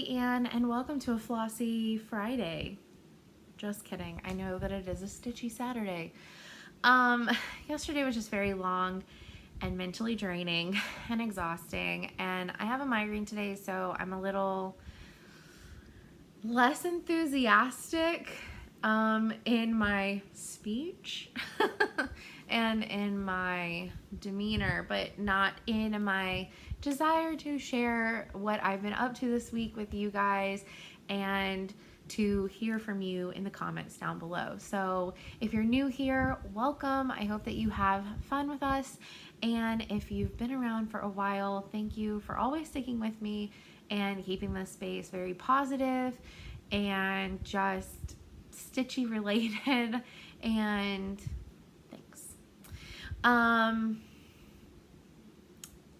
Kelly Ann, and welcome to a Flossy Friday. Just kidding. I know that it is a stitchy Saturday. Yesterday was just very long and mentally draining and exhausting, and I have a migraine today, so I'm a little less enthusiastic in my speech and in my demeanor, but not in my desire to share what I've been up to this week with you guys and to hear from you in the comments down below. So if you're new here, welcome. I hope that you have fun with us. And if you've been around for a while, thank you for always sticking with me and keeping this space very positive and just stitchy related, and thanks.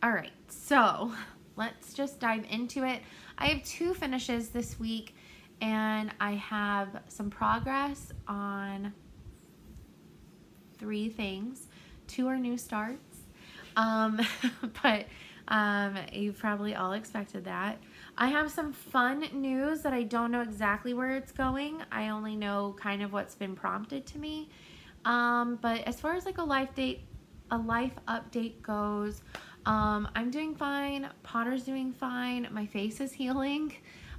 All right, so let's just dive into it. I have 2 finishes this week, and I have some progress on 3 things. 2 are new starts, but you probably all expected that. I have some fun news that I don't know exactly where it's going. I only know kind of what's been prompted to me. But as far as like a life update goes, I'm doing fine. Potter's doing fine. My face is healing.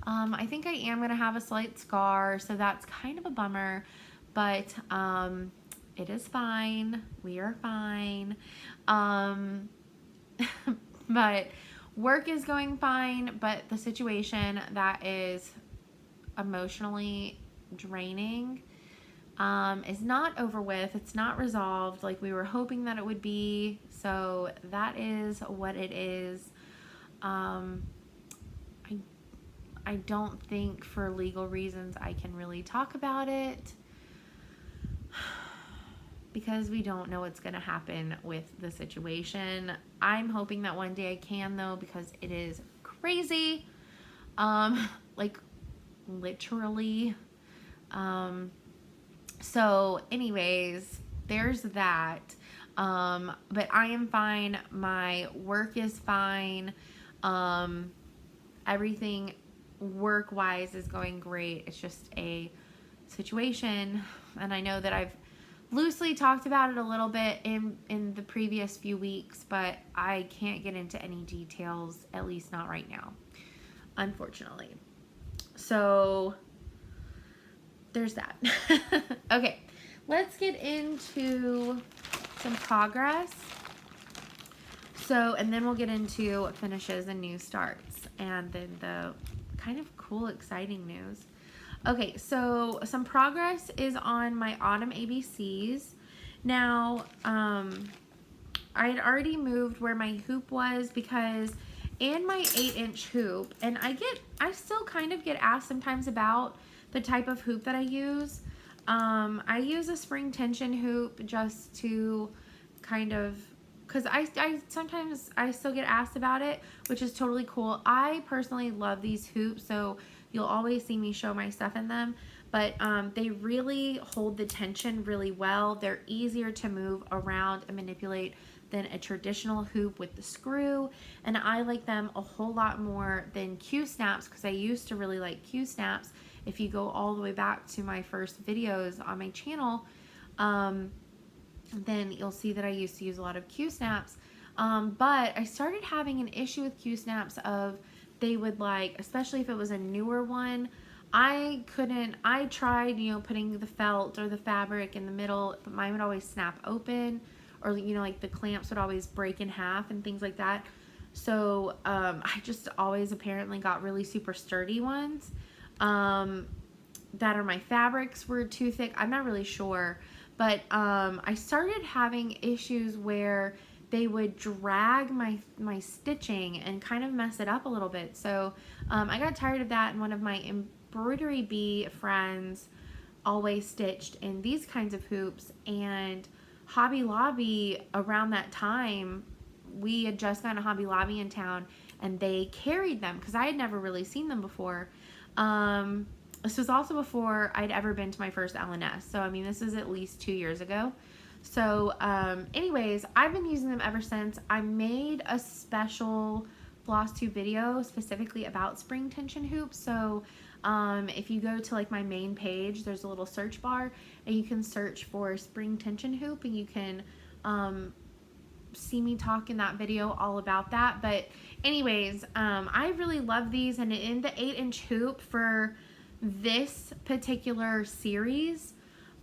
I think I am going to have a slight scar, so that's kind of a bummer, but it is fine. We are fine. But work is going fine, but the situation that is emotionally draining is not over with. It's not resolved like we were hoping that it would be. So that is what it is. I don't think for legal reasons I can really talk about it because we don't know what's going to happen with the situation. I'm hoping that one day I can, though, because it is crazy. Like literally. So anyways, there's that. But I am fine. My work is fine. Everything work-wise is going great. It's just a situation, and I know that I've loosely talked about it a little bit in the previous few weeks, but I can't get into any details, at least not right now, unfortunately. So there's that. Okay, let's get into some progress. So, and then we'll get into finishes and new starts, and then the kind of cool, exciting news. Okay, so some progress is on my autumn ABCs. Now, I had already moved where my hoop was because in my 8-inch hoop, and I still kind of get asked sometimes about the type of hoop that I use. I use a spring tension hoop just to kind of, because I sometimes I still get asked about it, which is totally cool. I personally love these hoops, so you'll always see me show my stuff in them, but they really hold the tension really well. They're easier to move around and manipulate than a traditional hoop with the screw, and I like them a whole lot more than Q-snaps because I used to really like Q-snaps. If you go all the way back to my first videos on my channel, then you'll see that I used to use a lot of Q-snaps, but I started having an issue with Q-snaps of they would, like, especially if it was a newer one, I tried, you know, putting the felt or the fabric in the middle, but mine would always snap open, or, you know, like the clamps would always break in half and things like that. So I just always apparently got really super sturdy ones that are my fabrics were too thick. I'm not really sure, but I started having issues where they would drag my stitching and kind of mess it up a little bit. So I got tired of that, and one of my embroidery bee friends always stitched in these kinds of hoops, and Hobby Lobby around that time, we had just gotten a Hobby Lobby in town, and they carried them because I had never really seen them before. This was also before I'd ever been to my first L&S, so I mean this is at least 2 years ago. So anyways, I've been using them ever since. I made a special FlossTube video specifically about spring tension hoops. So if you go to like my main page, there's a little search bar and you can search for spring tension hoop, and you can see me talk in that video all about that. But anyways, I really love these, and in the 8-inch hoop for this particular series,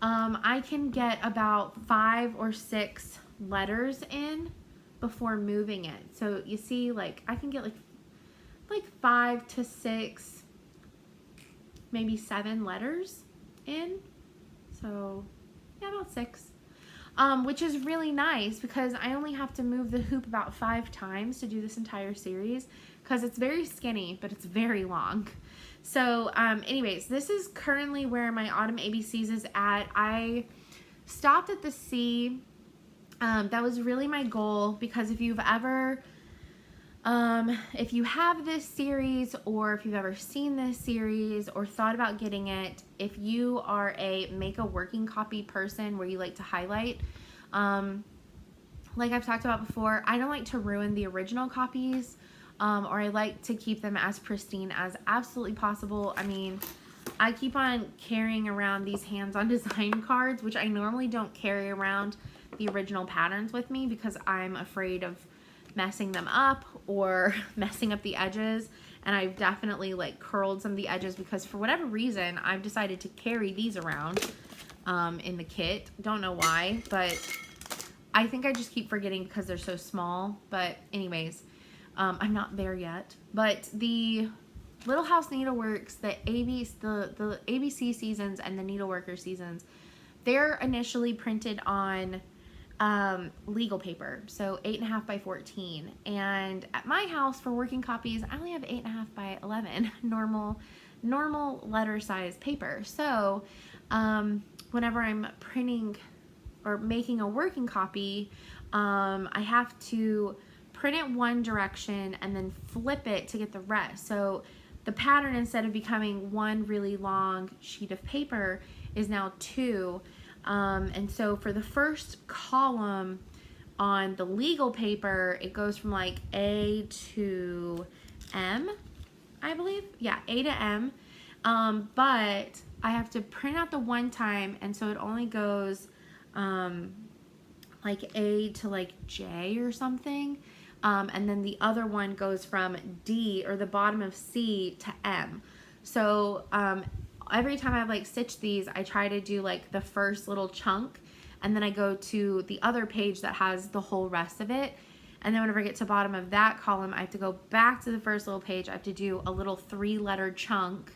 I can get about 5 or 6 letters in before moving it. So you see, like I can get like 5 to 6, maybe 7 letters in. So yeah, about 6. Which is really nice because I only have to move the hoop about 5 times to do this entire series, because it's very skinny, but it's very long. So anyways, this is currently where my autumn ABCs is at. I stopped at the C. That was really my goal, because if you've ever, if you have this series, or if you've ever seen this series or thought about getting it, if you are a make a working copy person where you like to highlight, like I've talked about before, I don't like to ruin the original copies, or I like to keep them as pristine as absolutely possible. I mean, I keep on carrying around these hands-on design cards, which I normally don't carry around the original patterns with me because I'm afraid of messing them up or messing up the edges. And I've definitely like curled some of the edges because for whatever reason I've decided to carry these around in the kit. Don't know why, but I think I just keep forgetting because they're so small. But anyways, I'm not there yet. But the Little House Needleworks, the ABC seasons and the Needleworker seasons, they're initially printed on legal paper, so 8.5 by 14, and at my house for working copies I only have 8.5 by 11 normal letter size paper. So whenever I'm printing or making a working copy, I have to print it one direction and then flip it to get the rest. So the pattern, instead of becoming one really long sheet of paper, is now 2. And so for the first column on the legal paper, it goes from like A to M, I believe. Yeah, A to M. But I have to print out the one time, and so it only goes like A to like J or something. And then the other one goes from D, or the bottom of C, to M. So every time I've like stitched these, I try to do like the first little chunk, and then I go to the other page that has the whole rest of it. And then whenever I get to the bottom of that column, I have to go back to the first little page. I have to do a little 3-letter chunk,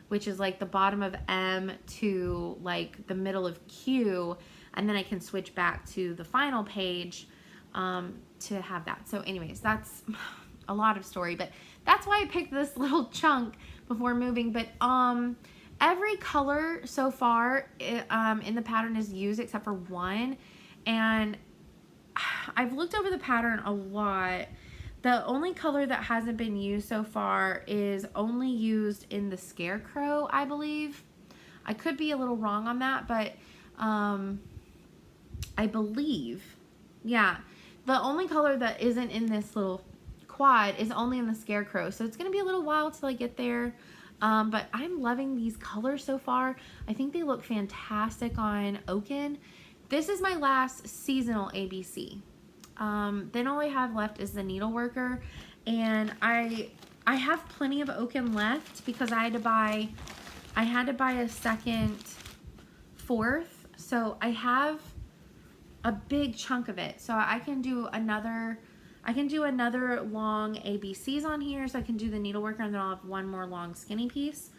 which is like the bottom of M to like the middle of Q, and then I can switch back to the final page to have that. So anyways, that's a lot of story, but that's why I picked this little chunk before moving. But every color so far in the pattern is used except for one, and I've looked over the pattern a lot. The only color that hasn't been used so far is only used in the Scarecrow, I believe. I could be a little wrong on that, but I believe, yeah, the only color that isn't in this little quad is only in the Scarecrow. So it's going to be a little while till I get there. But I'm loving these colors so far. I think they look fantastic on Oaken. This is my last seasonal ABC. Then all I have left is the Needleworker, and I have plenty of Oaken left because I had to buy a second 4th, so I have a big chunk of it. So I can do another long ABCs on here, so I can do the Needleworker, and then I'll have one more long skinny piece.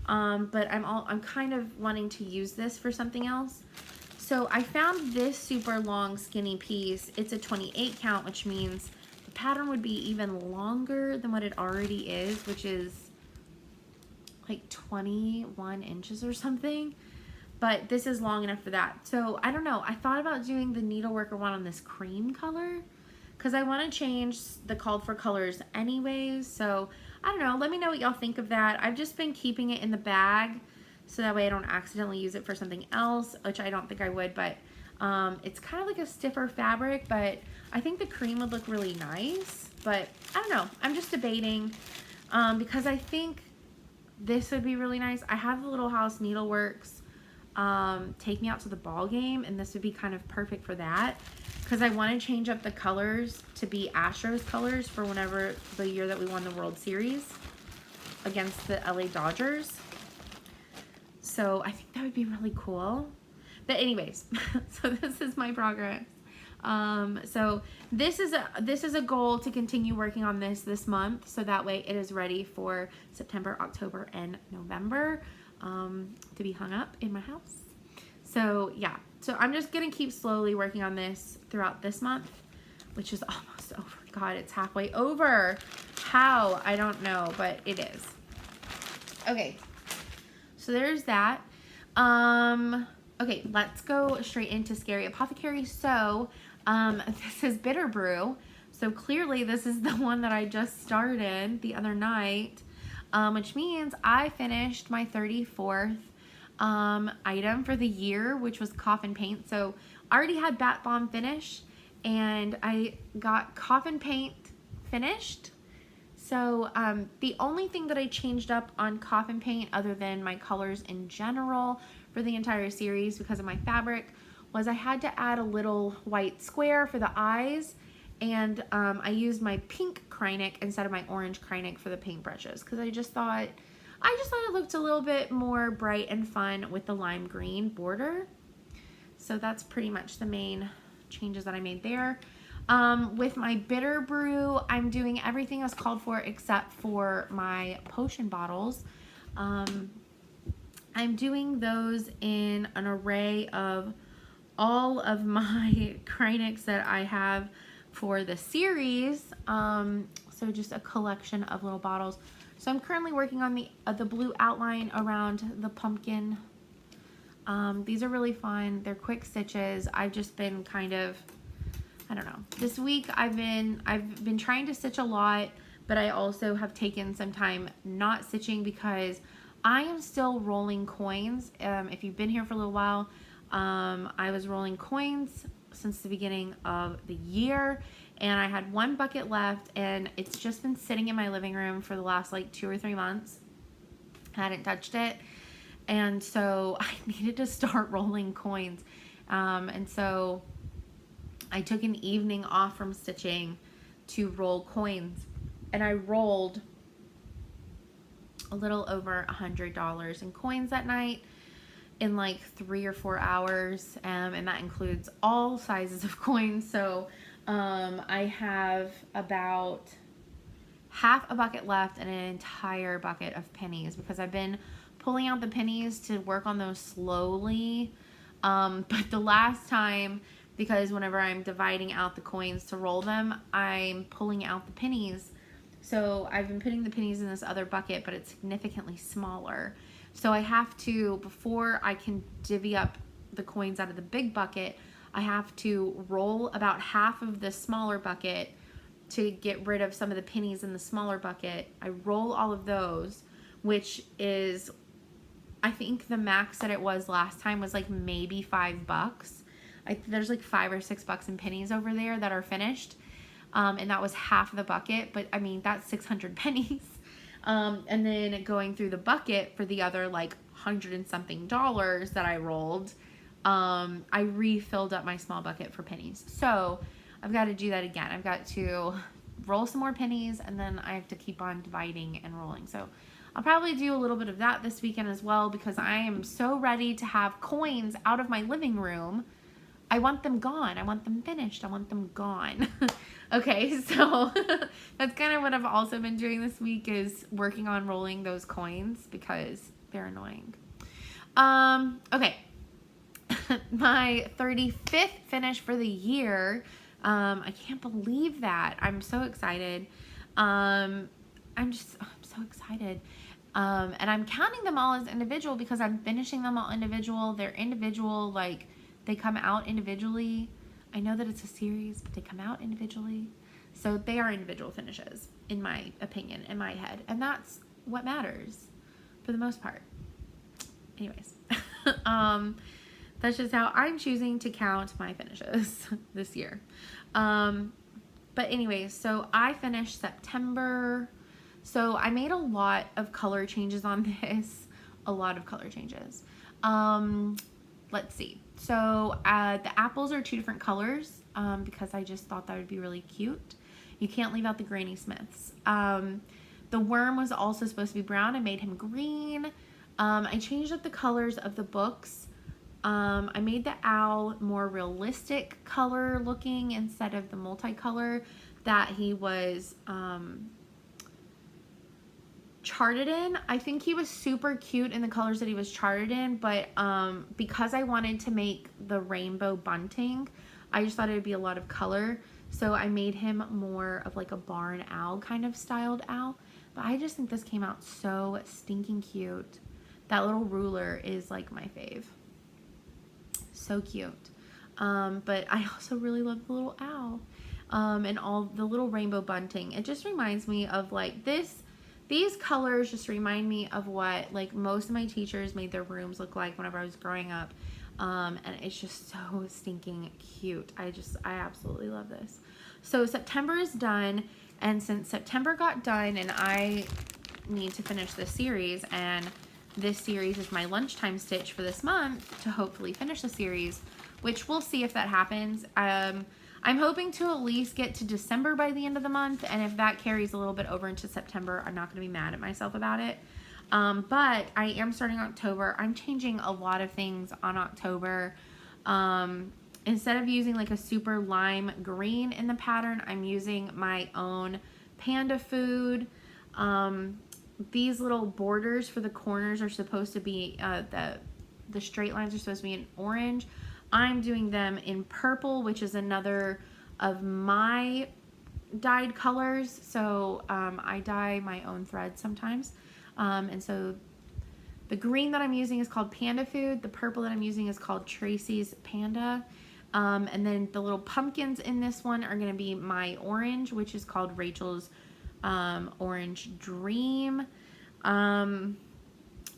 But I'm kind of wanting to use this for something else. So I found this super long skinny piece. It's a 28 count, which means the pattern would be even longer than what it already is, which is like 21 inches or something. But this is long enough for that. So I don't know. I thought about doing the Needleworker one on this cream color because I want to change the called for colors anyways. So I don't know. Let me know what y'all think of that. I've just been keeping it in the bag so that way I don't accidentally use it for something else, which I don't think I would. But It's kind of like a stiffer fabric, but I think the cream would look really nice. But I don't know. I'm just debating because I think this would be really nice. I have the Little House Needleworks Take Me Out to the Ball Game, and this would be kind of perfect for that because I want to change up the colors to be Astros colors for whenever the year that we won the World Series against the LA Dodgers. So I think that would be really cool. But anyways, so this is my progress. So this is a goal to continue working on this month, so that way it is ready for September, October, and November to be hung up in my house. So yeah, so I'm just gonna keep slowly working on this throughout this month, which is almost over. God, it's halfway over. How? I don't know, but it is. Okay, so there's that. Okay, let's go straight into Scary Apothecary. So, this is Bitter Brew. So clearly this is the one that I just started the other night, which means I finished my 34th item for the year, which was Coffin paint. So I already had Bat Bomb finish, and I got Coffin paint finished. So the only thing that I changed up on Coffin paint, other than my colors in general for the entire series because of my fabric, was I had to add a little white square for the eyes, and I used my pink Krynic instead of my orange Krynic for the paintbrushes because I just thought it looked a little bit more bright and fun with the lime green border. So that's pretty much the main changes that I made there. With my Bitter Brew, I'm doing everything as called for except for my potion bottles. I'm doing those in an array of all of my Krynics that I have for the series. So just a collection of little bottles. So I'm currently working on the blue outline around the pumpkin. These are really fun. They're quick stitches. I've just been kind of, I don't know. This week I've been trying to stitch a lot, but I also have taken some time not stitching because I am still rolling coins. If you've been here for a little while, I was rolling coins since the beginning of the year, and I had one bucket left, and it's just been sitting in my living room for the last like 2 or 3 months. I hadn't touched it, and so I needed to start rolling coins. And so I took an evening off from stitching to roll coins, and I rolled a little over $100 in coins that night in like 3 or 4 hours, and that includes all sizes of coins. So I have about half a bucket left and an entire bucket of pennies because I've been pulling out the pennies to work on those slowly. But the last time, because whenever I'm dividing out the coins to roll them, I'm pulling out the pennies. So I've been putting the pennies in this other bucket, but it's significantly smaller. So I have to, before I can divvy up the coins out of the big bucket, I have to roll about half of the smaller bucket to get rid of some of the pennies in the smaller bucket. I roll all of those, which is, I think the max that it was last time was like maybe $5. There's like $5 or $6 in pennies over there that are finished. And that was half of the bucket, but I mean, that's 600 pennies. And then going through the bucket for the other like $100 and something that I rolled, I refilled up my small bucket for pennies. So I've got to do that again. I've got to roll some more pennies, and then I have to keep on dividing and rolling. So I'll probably do a little bit of that this weekend as well, because I am so ready to have coins out of my living room. I want them gone. I want them finished. I want them gone. Okay, so that's kind of what I've also been doing this week, is working on rolling those coins because they're annoying. Okay. My 35th finish for the year. I can't believe that. I'm so excited. I'm so excited. And I'm counting them all as individual because I'm finishing them all individual. They're individual, like they come out individually. I know that it's a series, but they come out individually. So they are individual finishes, in my opinion, in my head. And that's what matters for the most part. Anyways. That's just how I'm choosing to count my finishes this year. But anyways, so I finished September. So I made a lot of color changes on this. A lot of color changes. Let's see. So the apples are 2 different colors because I just thought that would be really cute. You can't leave out the Granny Smiths. The worm was also supposed to be brown. I made him green. I changed up the colors of the books. I made the owl more realistic color looking instead of the multicolor that he was charted in. I think he was super cute in the colors that he was charted in, but because I wanted to make the rainbow bunting, I just thought it would be a lot of color. So I made him more of like a barn owl kind of styled owl. But I just think this came out so stinking cute. That little ruler is like my fave. So cute. But I also really love the little owl and all the little rainbow bunting. It just reminds me of like these colors just remind me of what like most of my teachers made their rooms look like whenever I was growing up. And it's just so stinking cute. I absolutely love this. So September is done, and since September got done and I need to finish this series, and this series is my lunchtime stitch for this month to hopefully finish the series, which we'll see if that happens. I'm hoping to at least get to December by the end of the month, and if that carries a little bit over into September, I'm not going to be mad at myself about it. But I am starting October. I'm changing a lot of things on October. Instead of using like a super lime green in the pattern, I'm using my own panda food. These little borders for the corners are supposed to be, the straight lines are supposed to be in orange. I'm doing them in purple, which is another of my dyed colors. So I dye my own threads sometimes. And so the green that I'm using is called Panda Food. The purple that I'm using is called Tracy's Panda. And then the little pumpkins in this one are going to be my orange, which is called Rachel's Orange Dream.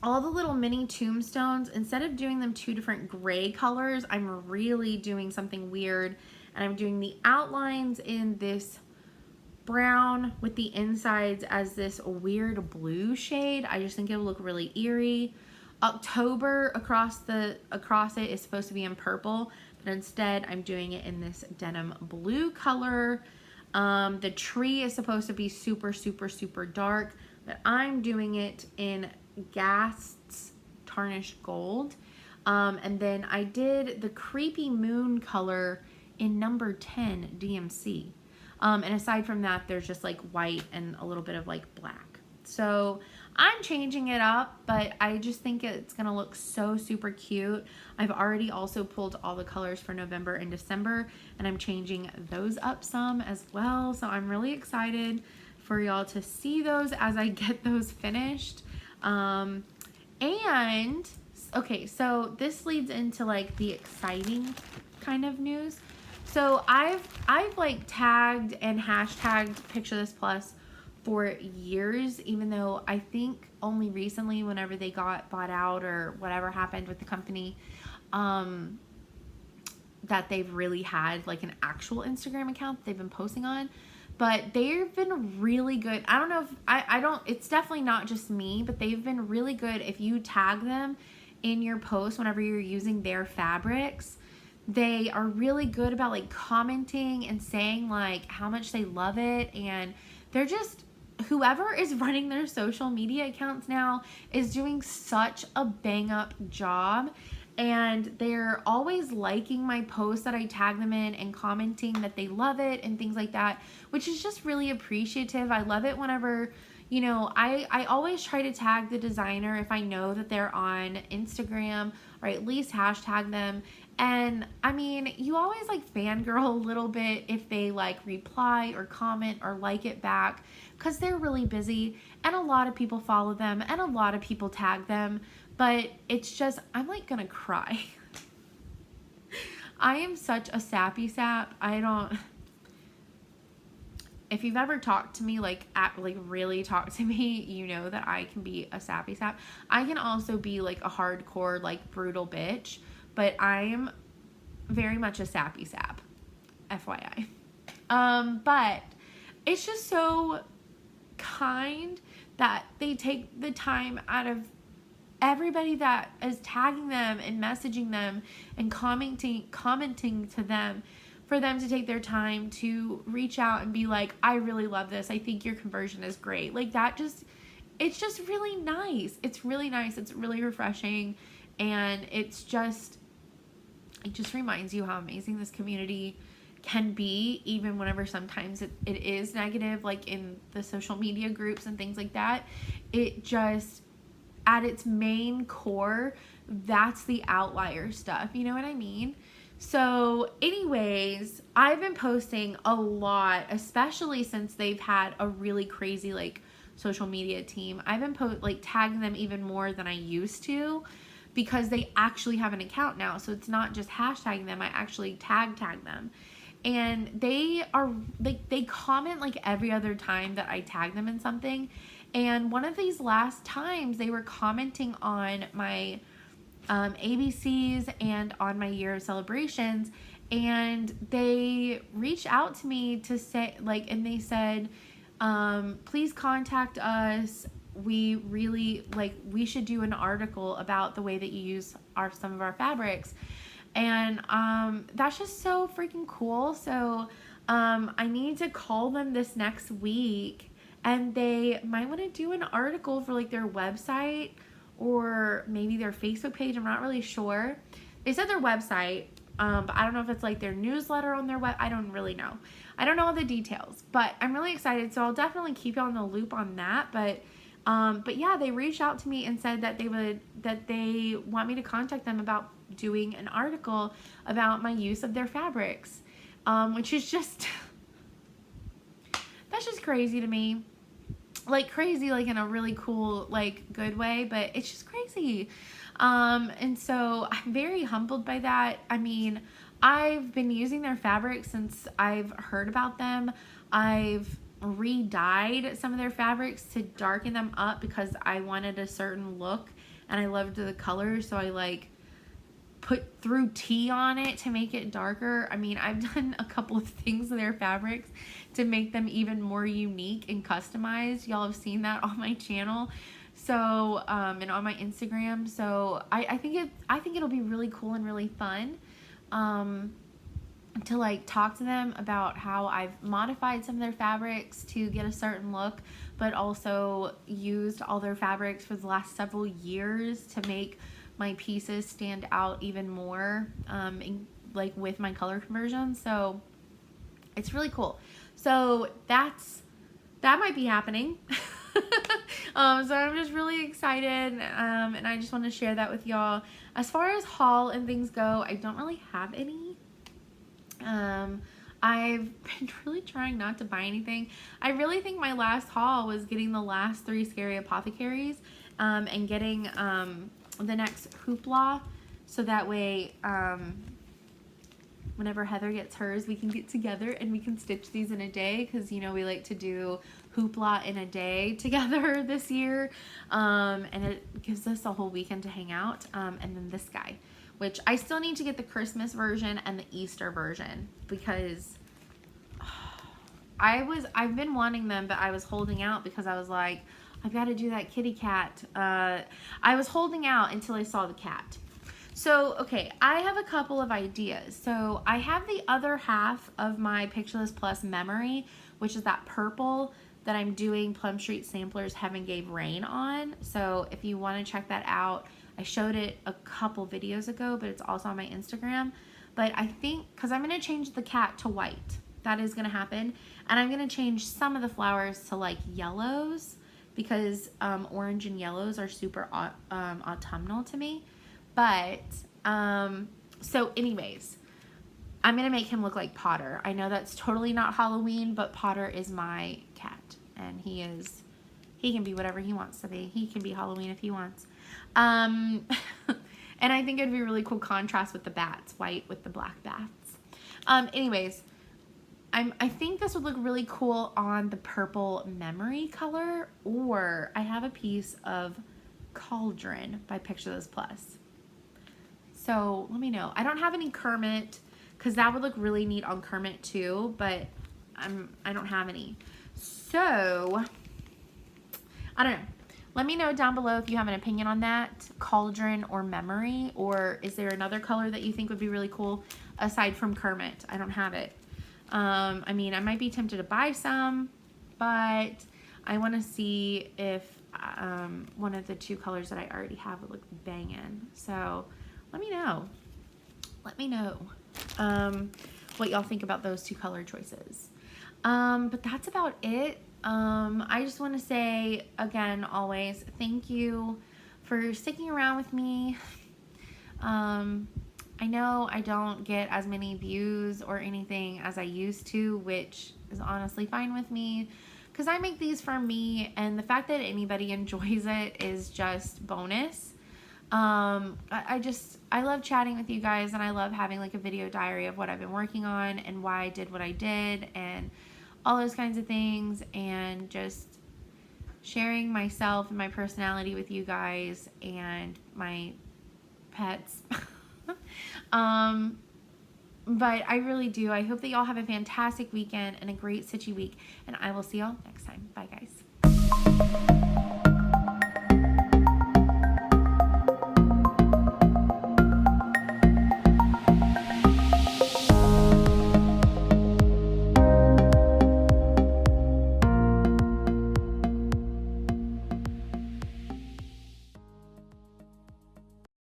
All the little mini tombstones, instead of doing them 2 different gray colors, I'm really doing something weird. And I'm doing the outlines in this brown with the insides as this weird blue shade. I just think it will look really eerie. October across it is supposed to be in purple, but instead I'm doing it in this denim blue color. The tree is supposed to be super, super, super dark, but I'm doing it in Gast's tarnished gold. And then I did the creepy moon color in number 10 DMC. And aside from that, there's just like white and a little bit of like black. So I'm changing it up, but I just think it's gonna look so super cute. I've already also pulled all the colors for November and December, and I'm changing those up some as well. So I'm really excited for y'all to see those as I get those finished. And okay, so this leads into like the exciting kind of news. So I've like tagged and hashtagged Picture This Plus for years, even though I think only recently, whenever they got bought out or whatever happened with the company, that they've really had like an actual Instagram account that they've been posting on. But they've been really good. I don't know if I don't, it's definitely not just me, but they've been really good. If you tag them in your post whenever you're using their fabrics, they are really good about like commenting and saying like how much they love it. And they're just, whoever is running their social media accounts now is doing such a bang up job. And they're always liking my posts that I tag them in and commenting that they love it and things like that, which is just really appreciative. I love it whenever, you know, I always try to tag the designer if I know that they're on Instagram, or at least hashtag them. And I mean, you always like fangirl a little bit if they like reply or comment or like it back, because they're really busy and a lot of people follow them and a lot of people tag them. But it's just, I'm like gonna cry. I am such a sappy sap. If you've ever talked to me, like really talked to me, you know that I can be a sappy sap. I can also be like a hardcore, like brutal bitch. but I'm very much a sappy sap, FYI. But it's just so kind that they take the time out of everybody that is tagging them and messaging them and commenting to them, for them to take their time to reach out and be like, I really love this. I think your conversion is great. Like that it's just really nice. It's really nice. It's really refreshing. And it just reminds you how amazing this community can be, even whenever sometimes it is negative, like in the social media groups and things like that. It just, at its main core, that's the outlier stuff. You know what I mean? So anyways, I've been posting a lot, especially since they've had a really crazy like social media team. I've been tagging them even more than I used to, because they actually have an account now. So it's not just hashtagging them, I actually tag them. And they are like, they comment like every other time that I tag them in something. And one of these last times they were commenting on my ABCs and on my year of celebrations, and they reached out to me to say like, and they said, please contact us. We really we should do an article about the way that you use some of our fabrics. And that's just so freaking cool. So I need to call them this next week, and they might want to do an article for like their website or maybe their Facebook page. I'm not really sure. They said their website, but I don't know if it's like their newsletter on their web. I don't really know. I don't know all the details, but I'm really excited. So I'll definitely keep you on the loop on that. But yeah, they reached out to me and said that they want me to contact them about doing an article about my use of their fabrics, which is just, that's just crazy to me. Like crazy, like in a really cool, like good way, but it's just crazy. And so I'm very humbled by that. I mean, I've been using their fabrics since I've heard about them. I've re-dyed some of their fabrics to darken them up because I wanted a certain look and I loved the colors. So I like threw tea on it to make it darker. I mean, I've done a couple of things with their fabrics to make them even more unique and customized. Y'all have seen that on my channel. So, and on my Instagram. So I think it'll be really cool and really fun, to like talk to them about how I've modified some of their fabrics to get a certain look, but also used all their fabrics for the last several years to make my pieces stand out even more, like with my color conversion. So it's really cool. So that might be happening. So I'm just really excited, and I just want to share that with y'all. As far as haul and things go, I don't really have any. I've been really trying not to buy anything. I really think my last haul was getting the last 3 scary apothecaries, and getting the next hoopla, so that way whenever Heather gets hers, we can get together and we can stitch these in a day, because you know we like to do hoopla in a day together this year, and it gives us a whole weekend to hang out. And then this guy, which I still need to get the Christmas version and the Easter version, because I've been wanting them, but I was holding out because I was like, I've got to do that kitty cat. I was holding out until I saw the cat. So, okay, I have a couple of ideas. So I have the other half of my Pictureless Plus memory, which is that purple that I'm doing Plum Street Samplers Heaven Gave Rain on. So if you want to check that out, I showed it a couple videos ago, but it's also on my Instagram. But I think, because I'm going to change the cat to white. That is going to happen. And I'm going to change some of the flowers to like yellows, because orange and yellows are super autumnal to me. But, so anyways, I'm going to make him look like Potter. I know that's totally not Halloween, but Potter is my cat. And he can be whatever he wants to be. He can be Halloween if he wants. And I think it'd be a really cool contrast with the bats, white with the black bats. Anyways, I think this would look really cool on the purple memory color, or I have a piece of Cauldron by Pictureless Plus. So let me know. I don't have any Kermit because that would look really neat on Kermit too, but I don't have any. So I don't know. Let me know down below if you have an opinion on that, Cauldron or Memory, or is there another color that you think would be really cool aside from Kermit? I don't have it. I mean, I might be tempted to buy some, but I want to see if one of the two colors that I already have would look banging. So let me know. Let me know what y'all think about those two color choices. But that's about it. I just want to say again, always, thank you for sticking around with me. I know I don't get as many views or anything as I used to, which is honestly fine with me because I make these for me, and the fact that anybody enjoys it is just bonus. I love chatting with you guys, and I love having like a video diary of what I've been working on and why I did what I did and all those kinds of things, and just sharing myself and my personality with you guys and my pets. But I really do. I hope that y'all have a fantastic weekend and a great Stitchy week, and I will see y'all next time. Bye, guys.